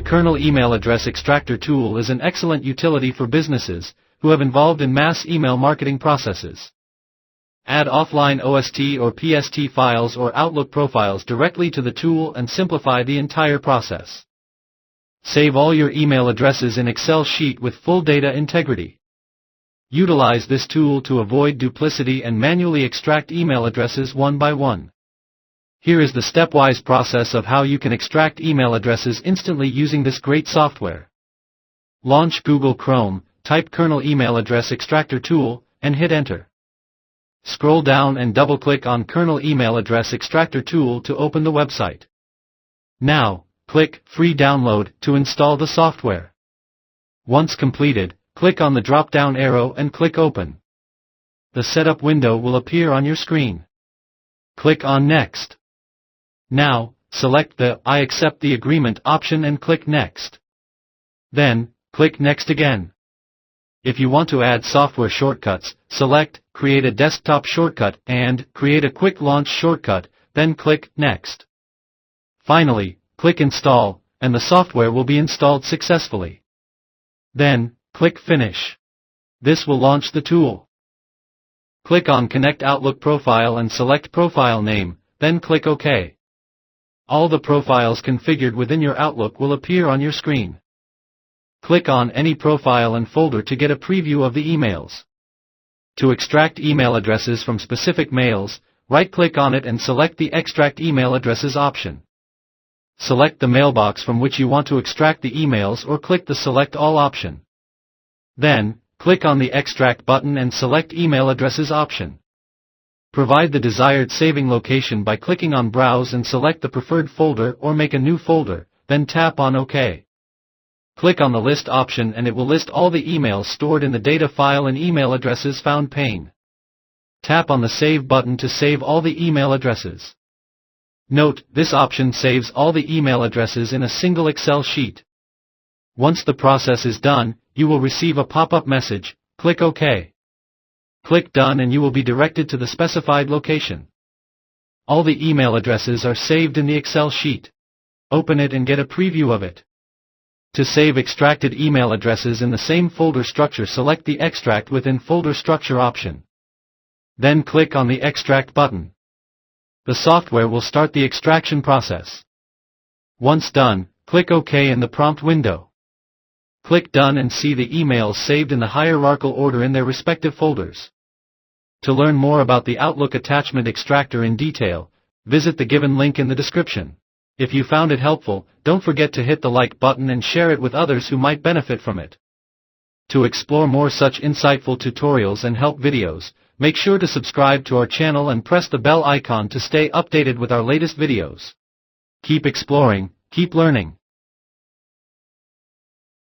Kernel Email Address Extractor tool is an excellent utility for businesses who have involved in mass email marketing processes. Add offline OST or PST files or Outlook profiles directly to the tool and simplify the entire process. Save all your email addresses in Excel sheet with full data integrity. Utilize this tool to avoid duplicity and manually extract email addresses one by one. Here is the stepwise process of how you can extract email addresses instantly using this great software. Launch Google Chrome, type Kernel Email Address Extractor tool, and hit enter. Scroll down and double-click on Kernel Email Address Extractor tool to open the website. Now, click Free Download to install the software. Once completed, click on the drop-down arrow and click Open. The setup window will appear on your screen. Click on Next. Now, select the I accept the agreement option and click Next. Then, click Next again. If you want to add software shortcuts, select Create a Desktop Shortcut and Create a Quick Launch Shortcut, then click Next. Finally, click Install, and the software will be installed successfully. Then, click Finish. This will launch the tool. Click on Connect Outlook Profile and select Profile Name, then click OK. All the profiles configured within your Outlook will appear on your screen. Click on any profile and folder to get a preview of the emails. To extract email addresses from specific mails, right-click on it and select the Extract Email Addresses option. Select the mailbox from which you want to extract the emails or click the Select All option. Then, click on the Extract button and select Email Addresses option. Provide the desired saving location by clicking on Browse and select the preferred folder or make a new folder, then tap on OK. Click on the List option and it will list all the emails stored in the Data File and Email Addresses Found pane. Tap on the Save button to save all the email addresses. Note, this option saves all the email addresses in a single Excel sheet. Once the process is done, you will receive a pop-up message, click OK. Click Done and you will be directed to the specified location. All the email addresses are saved in the Excel sheet. Open it and get a preview of it. To save extracted email addresses in the same folder structure, select the Extract within Folder Structure option. Then click on the Extract button. The software will start the extraction process. Once done, click OK in the prompt window. Click Done and see the emails saved in the hierarchical order in their respective folders. To learn more about the Outlook Attachment Extractor in detail, visit the given link in the description. If you found it helpful, don't forget to hit the like button and share it with others who might benefit from it. To explore more such insightful tutorials and help videos, make sure to subscribe to our channel and press the bell icon to stay updated with our latest videos. Keep exploring, keep learning.